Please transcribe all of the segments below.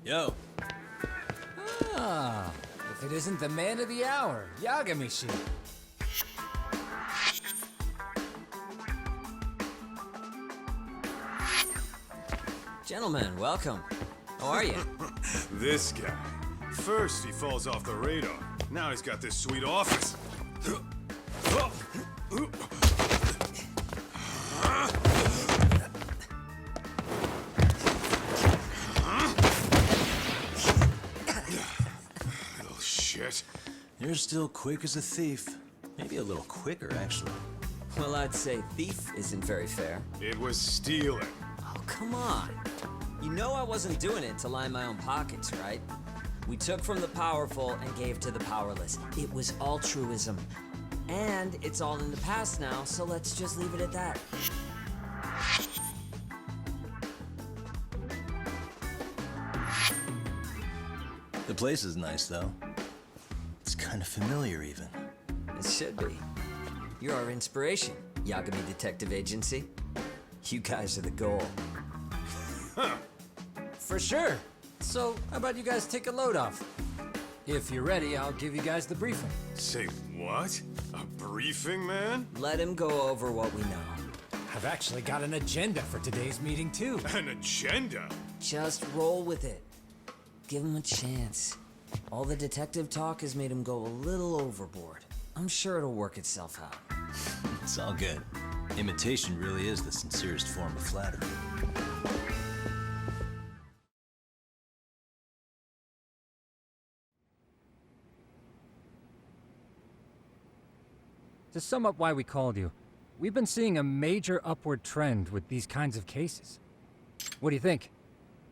Yo. Ah, if it isn't the man of the hour, Yagami-shi. Gentlemen, welcome. How are you? This guy. First he falls off the radar. Now he's got this sweet office. Little shit. You're still quick as a thief. Maybe a little quicker, actually. Well, I'd say thief isn't very fair. It was stealing. Oh, come on. You know I wasn't doing it to line my own pockets, right? We took from the powerful and gave to the powerless. It was altruism. And it's all in the past now, so let's just leave it at that. The place is nice, though. It's kind of familiar, even. It should be. You're our inspiration, Yagami Detective Agency. You guys are the goal. For sure. So, how about you guys take a load off? If you're ready, I'll give you guys the briefing. Say what? A briefing, man? Let him go over what we know. I've actually got an agenda for today's meeting, too. An agenda? Just roll with it. Give him a chance. All the detective talk has made him go a little overboard. I'm sure it'll work itself out. It's all good. Imitation really is the sincerest form of flattery. To sum up why we called you, we've been seeing a major upward trend with these kinds of cases. What do you think?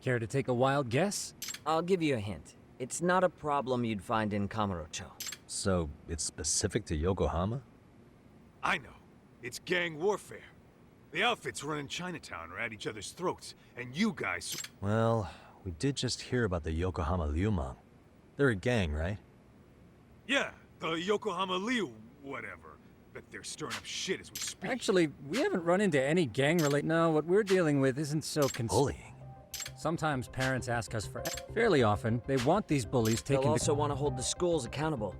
Care to take a wild guess? I'll give you a hint. It's not a problem you'd find in Kamurocho. So, it's specific to Yokohama? I know. It's gang warfare. The outfits running Chinatown are at each other's throats, and you guys... Well, we did just hear about the Yokohama Liumang. They're a gang, right? Yeah, the Yokohama Liu, whatever. Bet they're stirring up shit as we speak. Actually, we haven't run into any gang-related... No, what we're dealing with isn't so Bullying? Sometimes parents ask us for... Fairly often, they want these bullies taken... They'll also want to hold the schools accountable.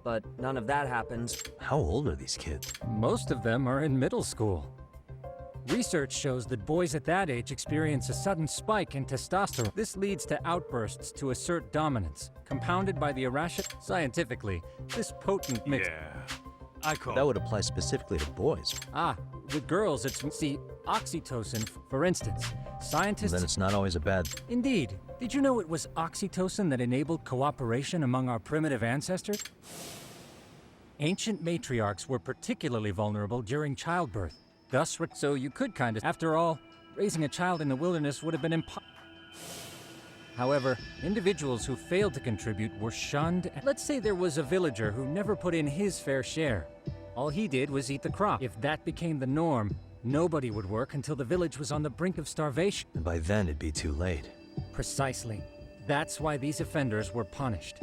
But none of that happens. How old are these kids? Most of them are in middle school. Research shows that boys at that age experience a sudden spike in testosterone. This leads to outbursts to assert dominance, compounded by the irrational... Scientifically, this potent mix... Yeah, I call... That would apply specifically to boys. With girls, it's... See, oxytocin, for instance. Scientists... Then it's not always a bad... Indeed. Did you know it was oxytocin that enabled cooperation among our primitive ancestors? Ancient matriarchs were particularly vulnerable during childbirth. Thus, so you could kind of... After all, raising a child in the wilderness would have been impossible. However, individuals who failed to contribute were shunned. Let's say there was a villager who never put in his fair share. All he did was eat the crop. If that became the norm, nobody would work until the village was on the brink of starvation. And by then, it'd be too late. Precisely. That's why these offenders were punished.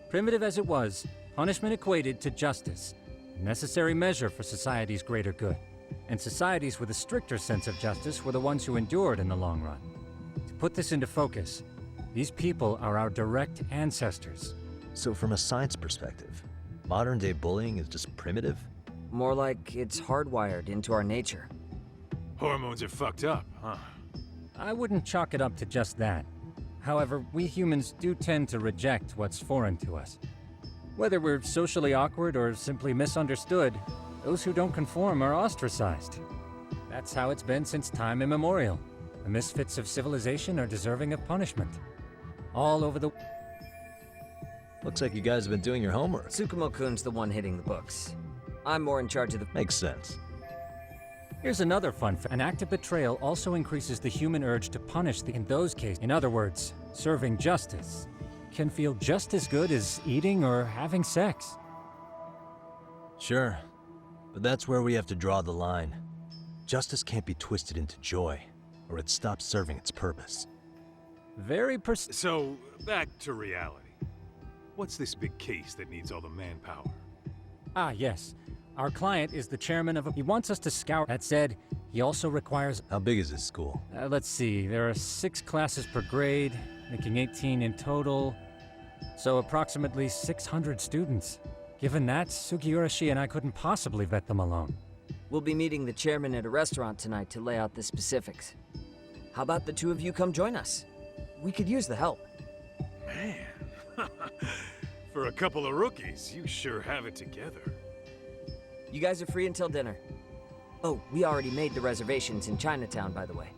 Primitive as it was, punishment equated to justice, a necessary measure for society's greater good. And societies with a stricter sense of justice were the ones who endured in the long run. To put this into focus, these people are our direct ancestors. So from a science perspective, modern-day bullying is just primitive? More like it's hardwired into our nature. Hormones are fucked up, huh? I wouldn't chalk it up to just that. However, we humans do tend to reject what's foreign to us. Whether we're socially awkward or simply misunderstood, those who don't conform are ostracized. That's how it's been since time immemorial. The misfits of civilization are deserving of punishment. All over the... Looks like you guys have been doing your homework. Tsukumo-kun's the one hitting the books. I'm more in charge of the... Makes sense. Here's another fun fact. An act of betrayal also increases the human urge to punish in those cases. In other words, serving justice can feel just as good as eating or having sex. Sure, but that's where we have to draw the line. Justice can't be twisted into joy, or it stops serving its purpose. Very So, back to reality. What's this big case that needs all the manpower? Yes. Our client is the chairman of a... He wants us to scour... That said, he also requires... How big is this school? Let's see, there are 6 classes per grade. making 18 in total. So approximately 600 students. Given that, Sugiurashi and I couldn't possibly vet them alone. We'll be meeting the chairman at a restaurant tonight to lay out the specifics. How about the two of you come join us? We could use the help. Man, for a couple of rookies, you sure have it together. You guys are free until dinner. Oh, we already made the reservations in Chinatown, by the way.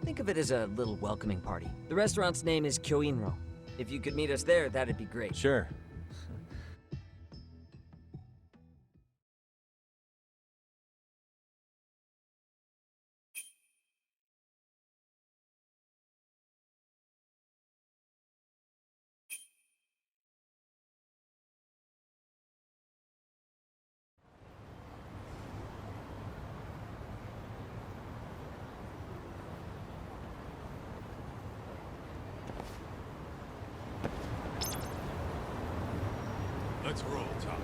Think of it as a little welcoming party. The restaurant's name is Kyoinro. If you could meet us there, that'd be great. Sure. Let's roll, Talk.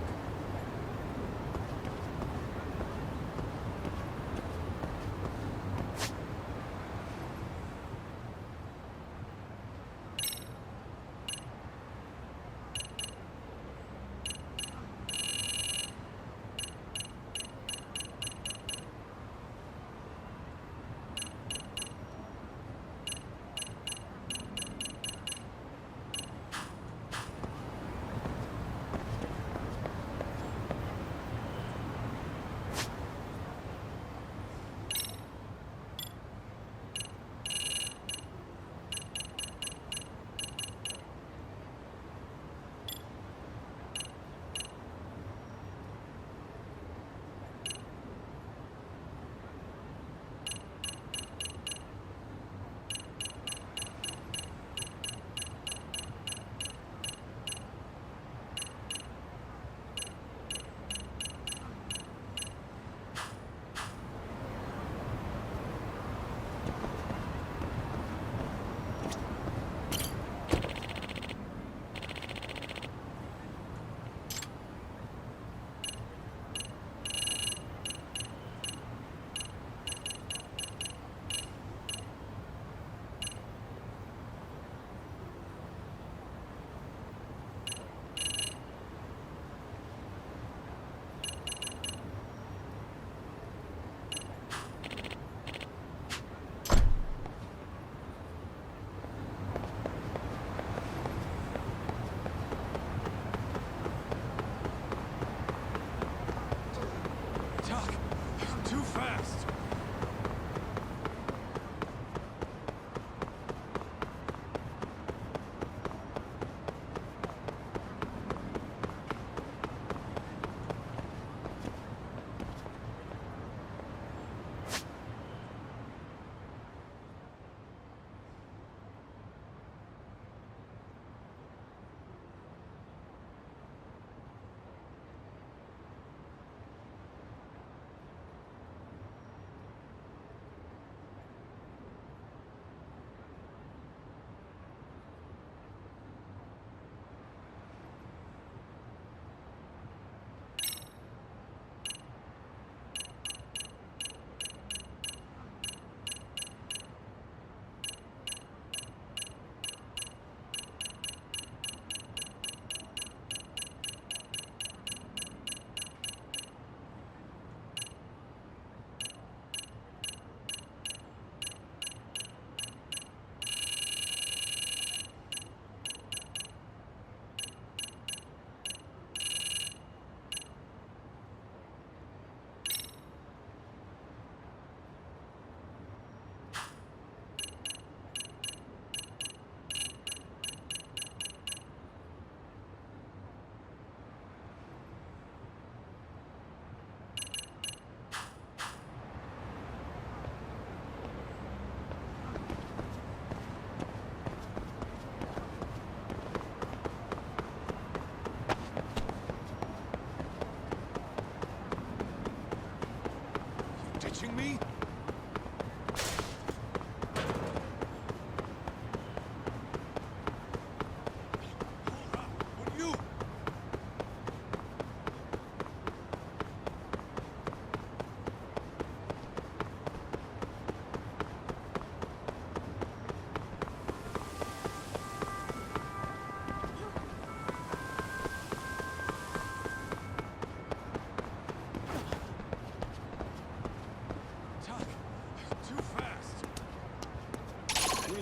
Slow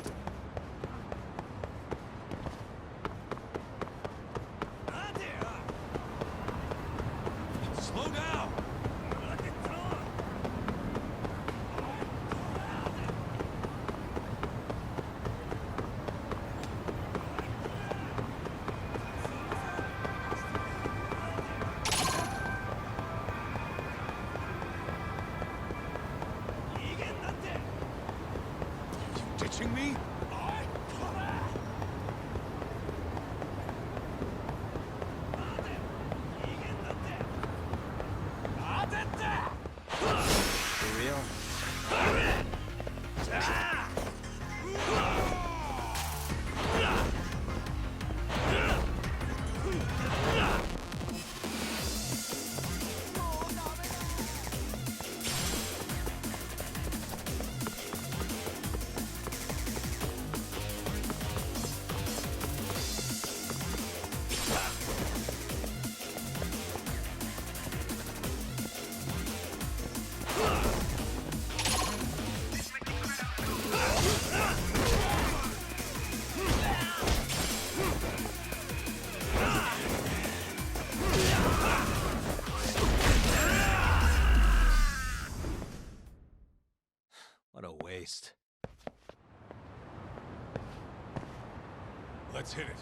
down! You ditching me? For real? What a waste. Let's hit it.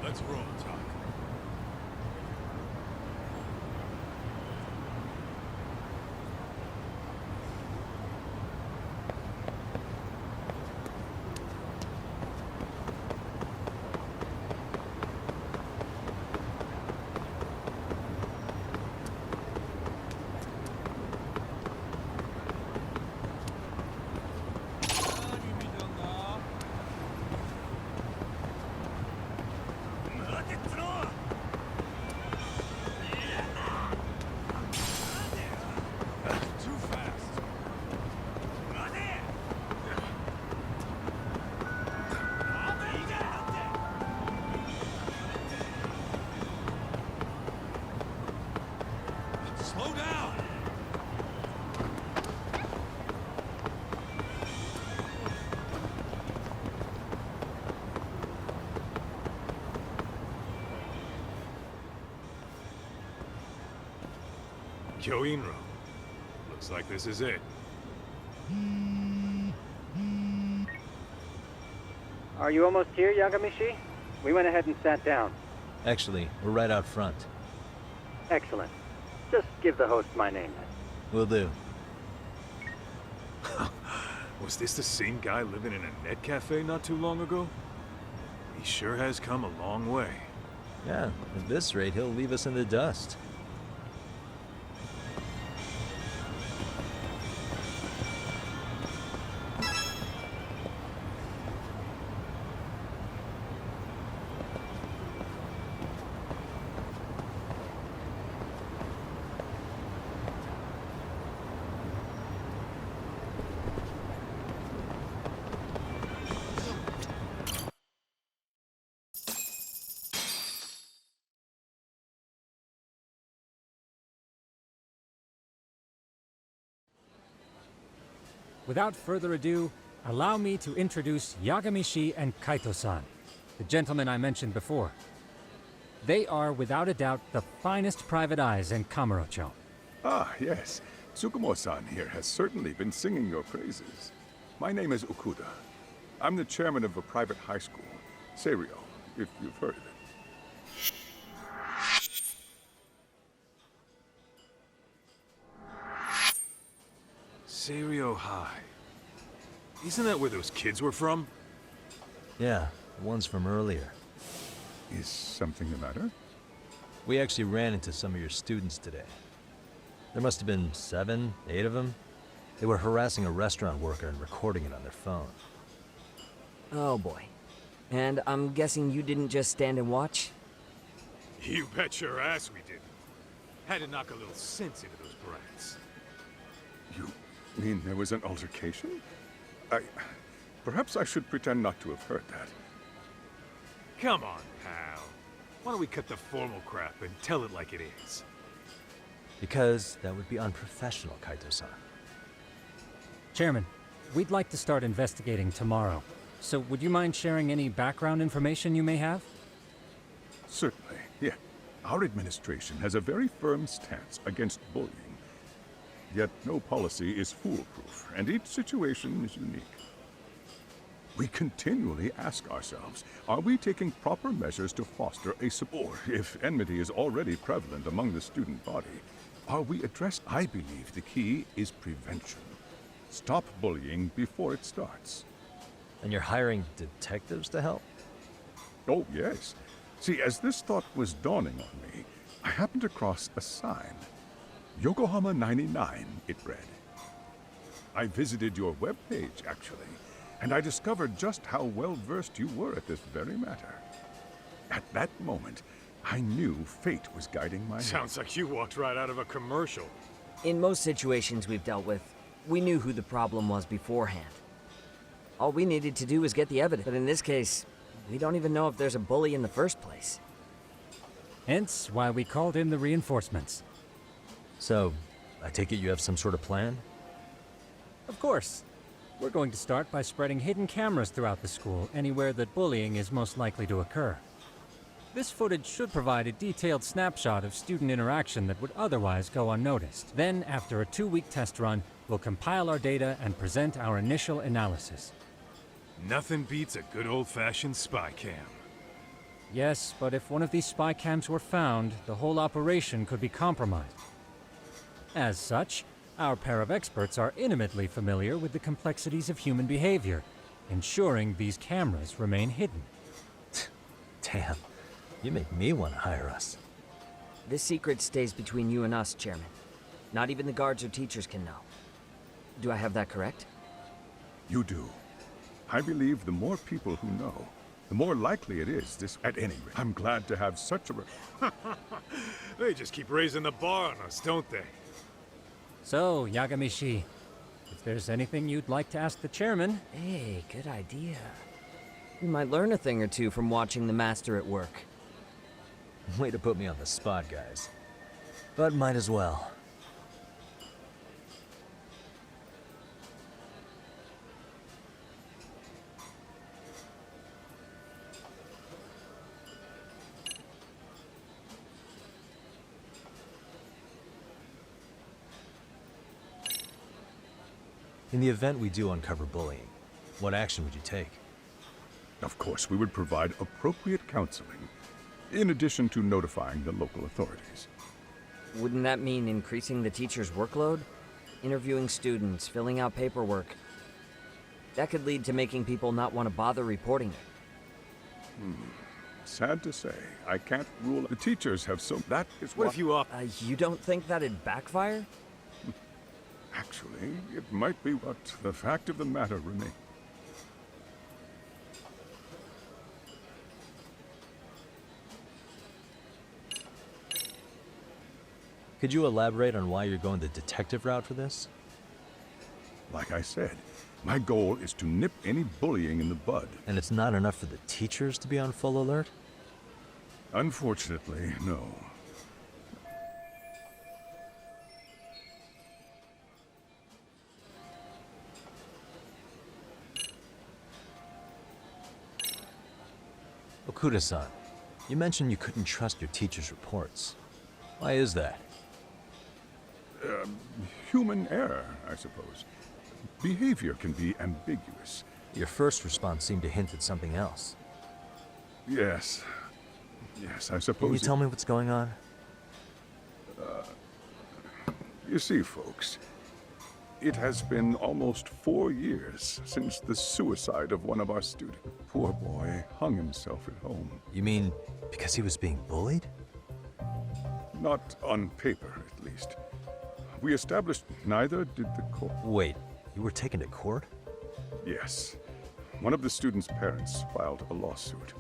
Let's roll, Doc. Slow down! Kyoinro. Looks like this is it. Are you almost here, Yagamishi? We went ahead and sat down. Actually, we're right out front. Excellent. Just give the host my name then. Will do. Was this the same guy living in a net cafe not too long ago? He sure has come a long way. Yeah, at this rate, he'll leave us in the dust. Without further ado, allow me to introduce Yagami-shi and Kaito-san, the gentlemen I mentioned before. They are, without a doubt, the finest private eyes in Kamurocho. Ah, yes. Tsukumo-san here has certainly been singing your praises. My name is Okuda. I'm the chairman of a private high school, Seiryo, if you've heard of it. Seiryo High. Isn't that where those kids were from? Yeah, the ones from earlier. Is something the matter? We actually ran into some of your students today. There must have been 7, 8 of them. They were harassing a restaurant worker and recording it on their phone. Oh boy. And I'm guessing you didn't just stand and watch? You bet your ass we didn't. Had to knock a little sense into those brats. You mean there was an altercation? Perhaps I should pretend not to have heard that. Come on, pal. Why don't we cut the formal crap and tell it like it is? Because that would be unprofessional, Kaito-san. Chairman, we'd like to start investigating tomorrow. So would you mind sharing any background information you may have? Certainly, yeah. Our administration has a very firm stance against bullying. Yet no policy is foolproof, and each situation is unique. We continually ask ourselves, are we taking proper measures to foster a support? If enmity is already prevalent among the student body, are we addressed? I believe the key is prevention. Stop bullying before it starts. And you're hiring detectives to help? Oh, yes. See, as this thought was dawning on me, I happened across a sign. Yokohama 99, it read. I visited your webpage, actually, and I discovered just how well-versed you were at this very matter. At that moment, I knew fate was guiding my hand. Sounds like you walked right out of a commercial. In most situations we've dealt with, we knew who the problem was beforehand. All we needed to do was get the evidence. But in this case, we don't even know if there's a bully in the first place. Hence why we called in the reinforcements. So, I take it you have some sort of plan? Of course. We're going to start by spreading hidden cameras throughout the school, anywhere that bullying is most likely to occur. This footage should provide a detailed snapshot of student interaction that would otherwise go unnoticed. Then, after a 2-week test run, we'll compile our data and present our initial analysis. Nothing beats a good old-fashioned spy cam. Yes, but if one of these spy cams were found, the whole operation could be compromised. As such, our pair of experts are intimately familiar with the complexities of human behavior, ensuring these cameras remain hidden. Damn, you make me want to hire us. This secret stays between you and us, Chairman. Not even the guards or teachers can know. Do I have that correct? You do. I believe the more people who know, the more likely it is this. At any rate, I'm glad to have such a... They just keep raising the bar on us, don't they? So, Yagami-shi, if there's anything you'd like to ask the chairman... Hey, good idea. We might learn a thing or two from watching the master at work. Way to put me on the spot, guys. But might as well. In the event we do uncover bullying, what action would you take? Of course, we would provide appropriate counseling, in addition to notifying the local authorities. Wouldn't that mean increasing the teacher's workload? Interviewing students, filling out paperwork. That could lead to making people not want to bother reporting it. Sad to say, I can't rule. The teachers have so... That is What if you opt? You don't think that'd backfire? Actually, it might be what the fact of the matter remains. Could you elaborate on why you're going the detective route for this? Like I said, my goal is to nip any bullying in the bud. And it's not enough for the teachers to be on full alert? Unfortunately, no. Okuda-san, you mentioned you couldn't trust your teacher's reports. Why is that? Human error, I suppose. Behavior can be ambiguous. Your first response seemed to hint at something else. Yes. Yes, I suppose. Can you tell me what's going on? You see, folks, it has been almost 4 years since the suicide of one of our students. The poor boy hung himself at home. You mean because he was being bullied? Not on paper, at least. We established neither did the court. Wait, you were taken to court? Yes. One of the student's parents filed a lawsuit.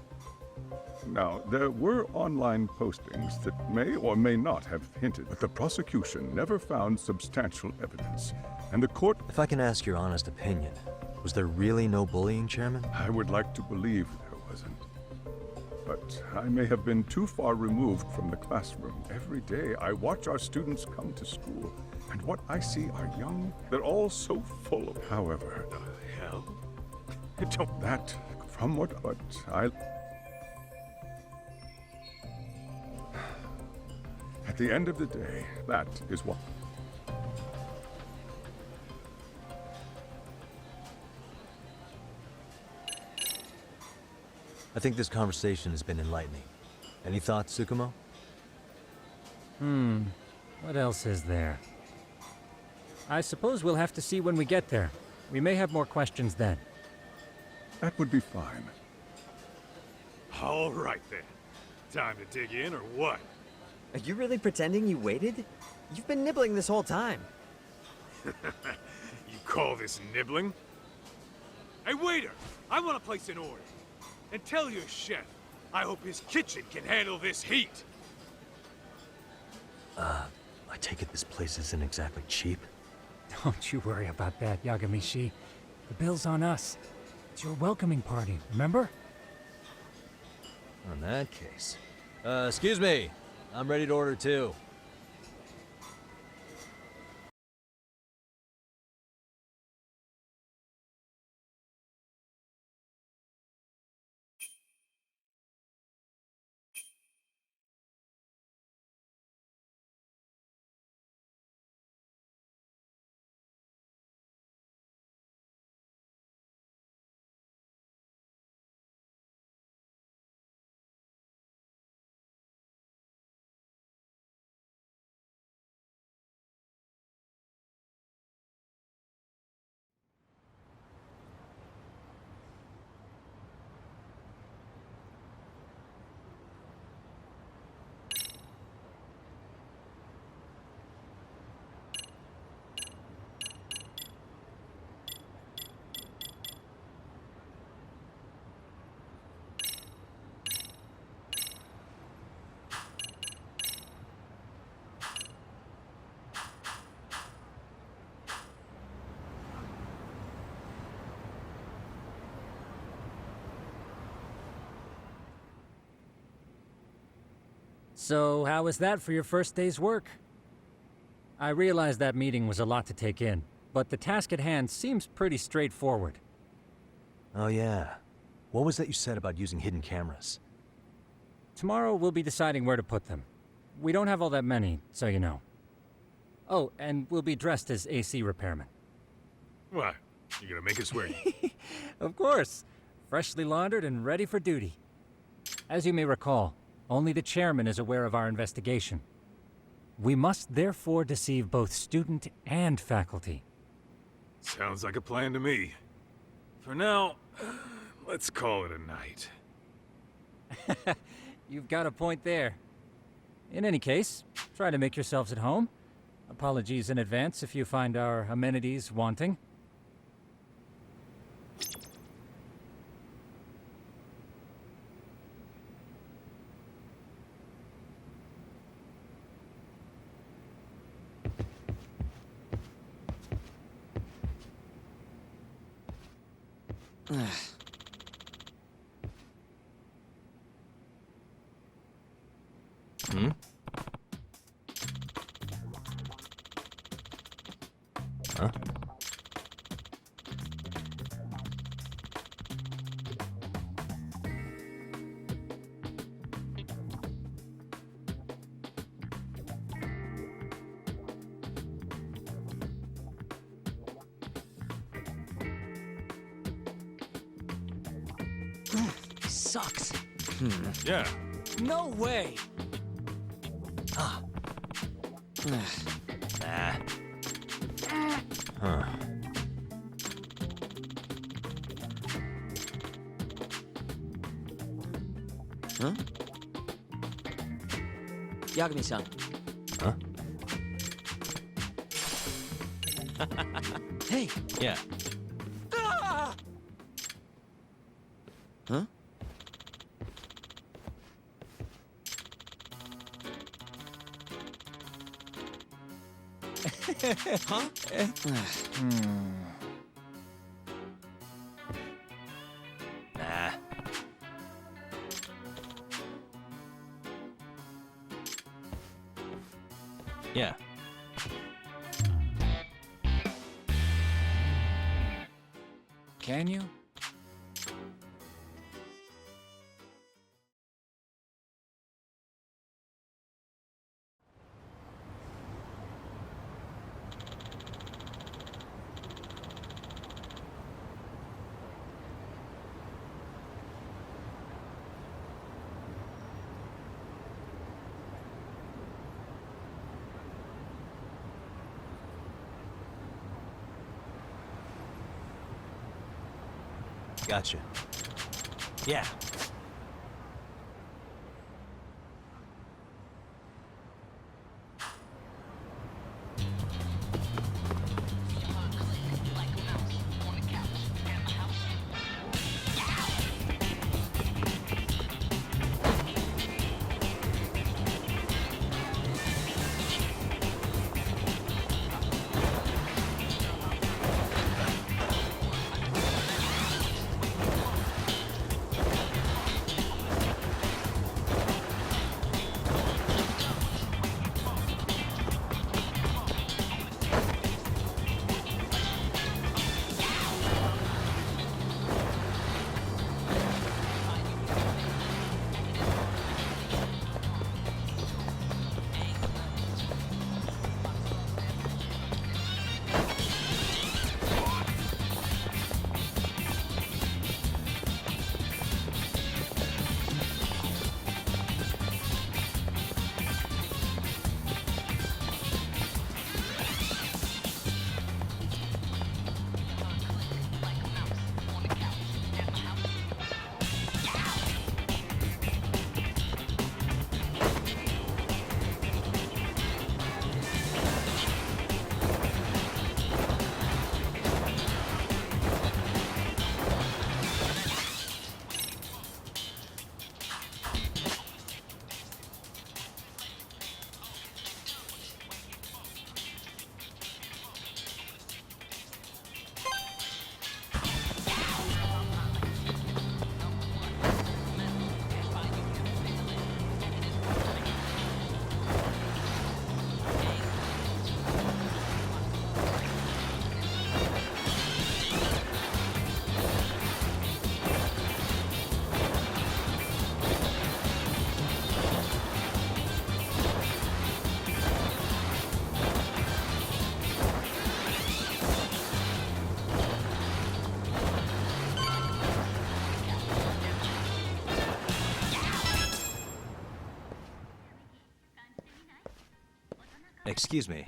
Now, there were online postings that may or may not have hinted, but the prosecution never found substantial evidence, and the court... If I can ask your honest opinion, was there really no bullying, Chairman? I would like to believe there wasn't. But I may have been too far removed from the classroom. Every day I watch our students come to school, and what I see are young. They're all so full of... However, The hell? Don't... that, from what... But I... At the end of the day, that is what... I think this conversation has been enlightening. Any thoughts, Tsukumo? What else is there? I suppose we'll have to see when we get there. We may have more questions then. That would be fine. All right, then. Time to dig in, or what? Are you really pretending you waited? You've been nibbling this whole time. You call this nibbling? Hey, waiter! I want to place an order. And tell your chef, I hope his kitchen can handle this heat. I take it this place isn't exactly cheap? Don't you worry about that, Yagamishi. The bill's on us. It's your welcoming party, remember? In that case. Excuse me. I'm ready to order too. So, how was that for your first day's work? I realize that meeting was a lot to take in, but the task at hand seems pretty straightforward. Oh yeah. What was that you said about using hidden cameras? Tomorrow we'll be deciding where to put them. We don't have all that many, so you know. Oh, and we'll be dressed as AC repairmen. What? You gonna make us wear... Of course! Freshly laundered and ready for duty. As you may recall, only the chairman is aware of our investigation. We must therefore deceive both student and faculty. Sounds like a plan to me. For now, let's call it a night. You've got a point there. In any case, try to make yourselves at home. Apologies in advance if you find our amenities wanting. Hmm? Huh? Sucks. Yeah. No way. Nah. Huh. Huh? Yagami-san. Huh? Hey! Yeah. Huh? Huh? Nah. Yeah. Can you? Gotcha. Yeah. Excuse me.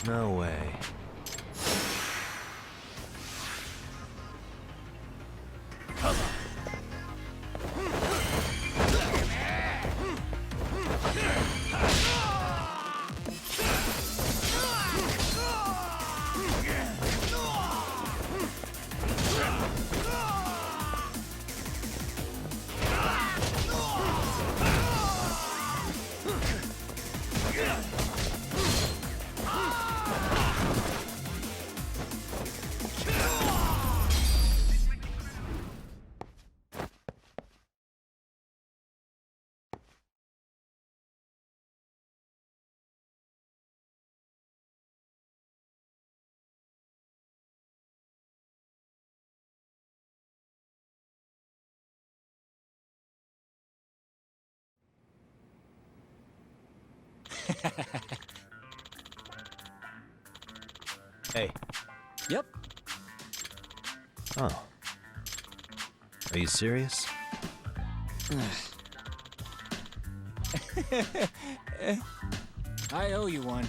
No way. Hey. Yep. Oh. Are you serious? I owe you one.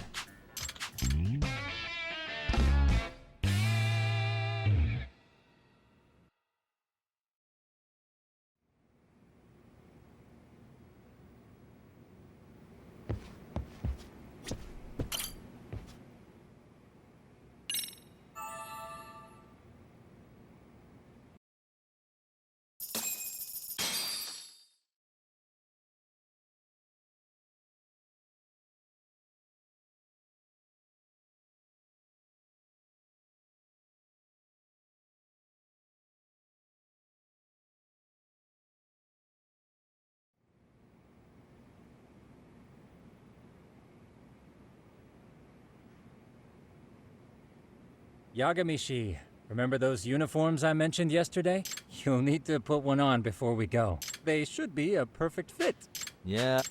Yagamishi, remember those uniforms I mentioned yesterday? You'll need to put one on before we go. They should be a perfect fit. Yeah.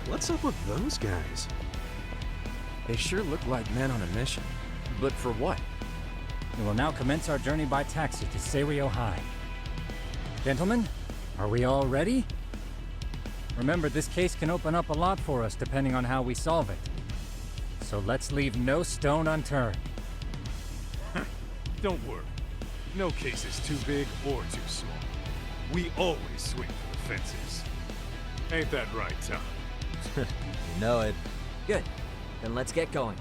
What's up with those guys? They sure look like men on a mission. But for what? We will now commence our journey by taxi to Seiryo High. Gentlemen, are we all ready? Remember, this case can open up a lot for us depending on how we solve it. So let's leave no stone unturned. Don't worry. No case is too big or too small. We always swing for the fences. Ain't that right, Tom? You know it. Good. Then let's get going.